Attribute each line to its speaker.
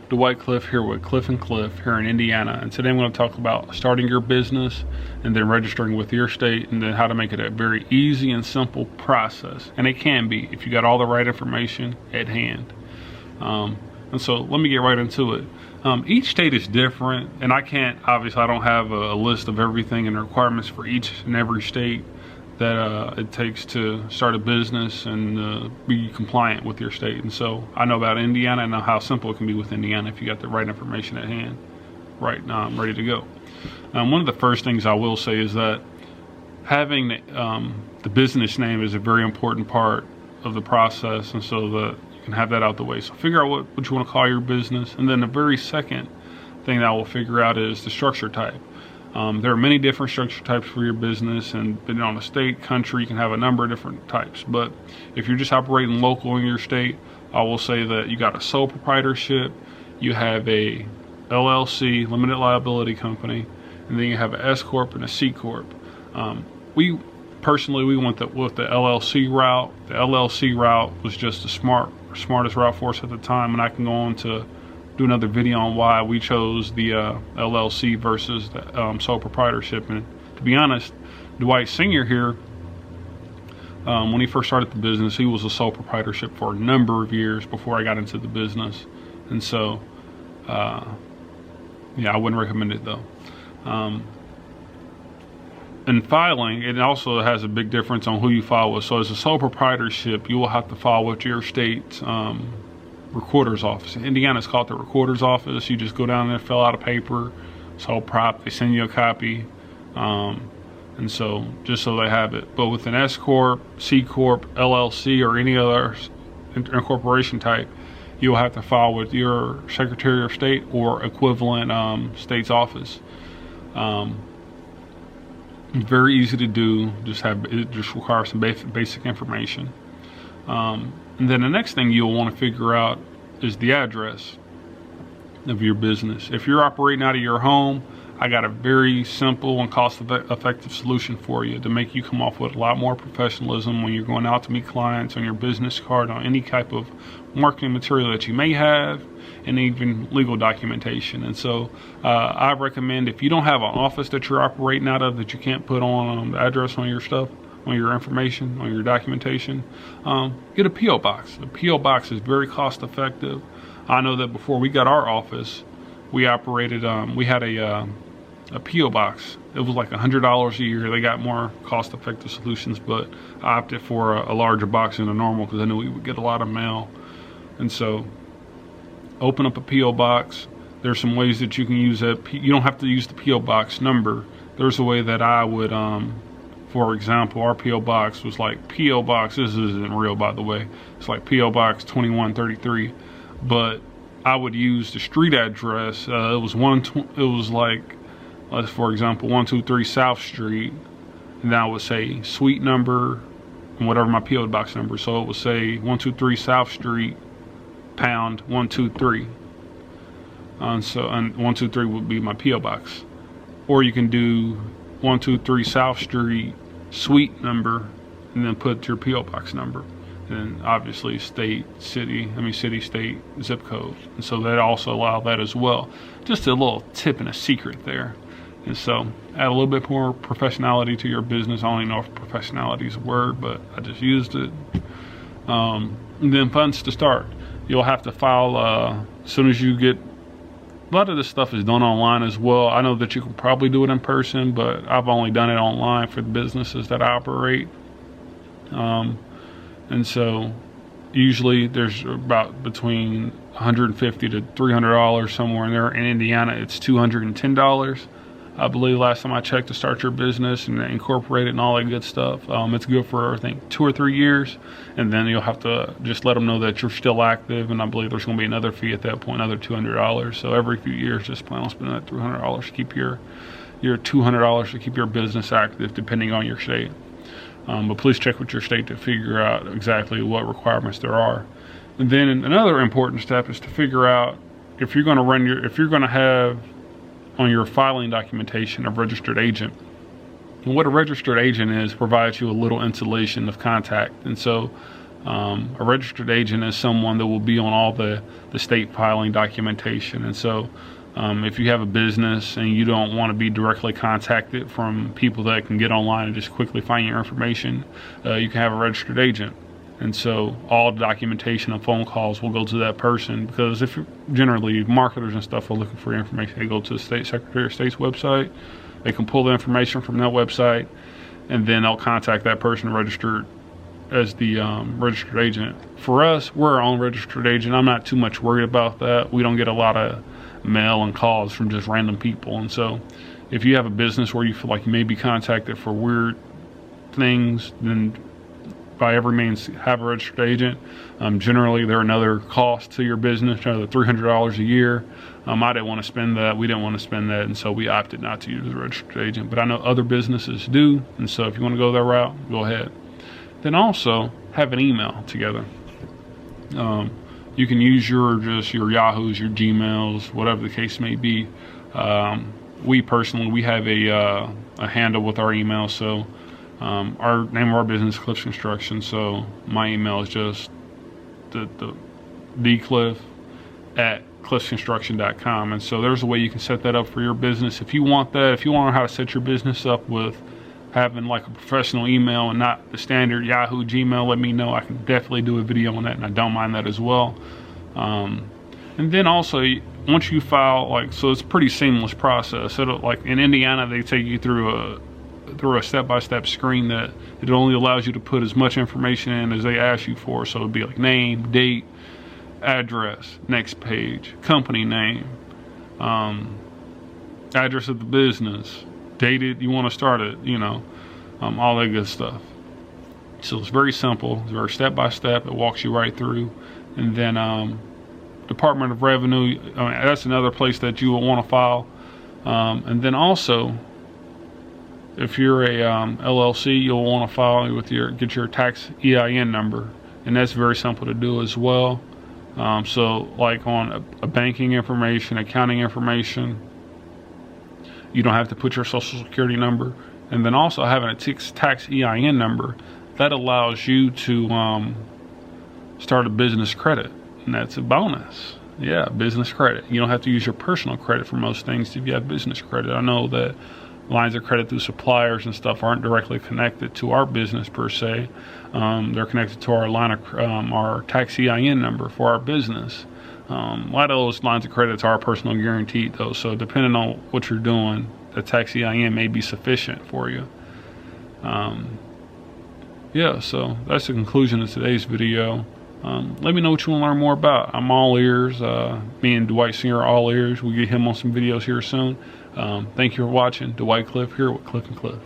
Speaker 1: Dwight Cliff here with Cliff and Cliff here in Indiana, and today I'm going to talk about starting your business and then registering with your state, and then how to make it a very easy and simple process. And it can be if you got all the right information at hand. And so let me get right into it. Each state is different, and I don't have a list of everything and the requirements for each and every state that it takes to start a business and be compliant with your state. And so I know about Indiana. I know how simple it can be with Indiana if you got the right information at hand. Right now I'm ready to go. One of the first things I will say is that having the business name is a very important part of the process, and so that you can have that out the way. So figure out what you want to call your business, and then the very second thing that I will figure out is the structure type. There are many different structure types for your business, and depending on the state, country, you can have a number of different types. But if you're just operating local in your state, I will say that you got a sole proprietorship, you have a LLC, limited liability company, and then you have an S Corp and a C Corp. We went with the LLC route. The LLC route was just the smartest route for us at the time, and I can go on to do another video on why we chose the LLC versus the sole proprietorship. And to be honest, Dwight Sr. here, when he first started the business, he was a sole proprietorship for a number of years before I got into the business. And so, yeah, I wouldn't recommend it though. And filing, it also has a big difference on who you file with. So as a sole proprietorship, you will have to file with your state's recorder's office. In Indiana, it's called the recorder's office. You just go down there, fill out a paper, it's all prop, they send you a copy, and so just so they have it. But with an S Corp, C Corp, LLC, or any other incorporation type, you'll have to file with your Secretary of State or equivalent state's office. Very easy to do. It just requires some basic information. And then the next thing you'll want to figure out is the address of your business. If you're operating out of your home, I got a very simple and cost-effective solution for you to make you come off with a lot more professionalism when you're going out to meet clients, on your business card, on any type of marketing material that you may have, and even legal documentation. And so I recommend, if you don't have an office that you're operating out of that you can't put on the address on your stuff, on your information, on your documentation, get a P.O. box. A P.O. box is very cost effective. I know that before we got our office, we operated, we had a P.O. box. It was like $100 a year. They got more cost effective solutions, but I opted for a larger box than a normal because I knew we would get a lot of mail. And so open up a P.O. box. There's some ways that you can use that. You don't have to use the P.O. box number. There's a way that I would, for example, our P.O. box was like P.O. box, this isn't real by the way, it's like P.O. box 2133, but I would use the street address. It was like, for example, 123 South Street, and then I would say suite number and whatever my P.O. box number, so it would say 123 South Street, pound 123, and 123 would be my P.O. box. Or you can do 123 South Street, suite number, and then put your P.O. box number. And obviously city, state, zip code. And so they also allow that as well. Just a little tip and a secret there. And so add a little bit more professionality to your business. I don't even know if professionality is a word, but I just used it. And then funds to start. You'll have to file as soon as you get. A lot of this stuff is done online as well. I know that you can probably do it in person, but I've only done it online for the businesses that I operate. And so usually there's about between $150 to $300 somewhere in there. In Indiana, it's $210. I believe last time I checked, to start your business and incorporate it and all that good stuff. It's good for, I think, 2 or 3 years, and then you'll have to just let them know that you're still active, and I believe there's going to be another fee at that point, another $200. So every few years, just plan on spending that $300 to keep your $200 to keep your business active, depending on your state. But please check with your state to figure out exactly what requirements there are. And then another important step is to figure out if you're going to have on your filing documentation a registered agent. And what a registered agent is provides you a little insulation of contact. And so A registered agent is someone that will be on all the state filing documentation. And so if you have a business and you don't want to be directly contacted from people that can get online and just quickly find your information, you can have a registered agent. And so all the documentation and phone calls will go to that person, because if generally marketers and stuff are looking for information, they go to the state Secretary of State's website, they can pull the information from that website, and then they'll contact that person registered as the registered agent. For us, we're our own registered agent. I'm not too much worried about that. We don't get a lot of mail and calls from just random people. And so if you have a business where you feel like you may be contacted for weird things, then by every means have a registered agent. Generally they're another cost to your business, another $300 a year. I didn't want to spend that. We didn't want to spend that, and so we opted not to use a registered agent. But I know other businesses do, and so if you want to go that route, go ahead. Then also have an email together. You can use your Yahoos, your Gmails, whatever the case may be. We personally, we have a handle with our email. So our name of our business is Cliffs Construction. So my email is just thecliff@cliffsconstruction.com. And so there's a way you can set that up for your business if you want that. If you want to know how to set your business up with having like a professional email and not the standard Yahoo, Gmail, let me know. I can definitely do a video on that, and I don't mind that as well. And then also, once you file, like, so it's a pretty seamless process. It'll, like in Indiana, they take you through a step-by-step screen that it only allows you to put as much information in as they ask you for. So it'd be like name, date, address, next page, company name, address of the business, dated you want to start it, all that good stuff. So it's very simple. It's very step-by-step. It walks you right through. And then Department of Revenue, that's another place that you will want to file. And then also, if you're a LLC, you'll want to file with get your tax EIN number, and that's very simple to do as well. So like on a banking information, accounting information, you don't have to put your social security number. And then also having a tax EIN number, that allows you to start a business credit, and that's a bonus. Yeah, business credit. You don't have to use your personal credit for most things if you have business credit. I know that lines of credit through suppliers and stuff aren't directly connected to our business per se. They're connected to our our tax EIN number for our business. A lot of those lines of credits are personal guaranteed though, so depending on what you're doing, the tax EIN may be sufficient for you. Yeah, so that's the conclusion of today's video. Let me know what you want to learn more about. I'm all ears. Me and Dwight Singer are all ears. We'll get him on some videos here soon. Thank you for watching. Dwight Cliff here with Cliff and Cliff.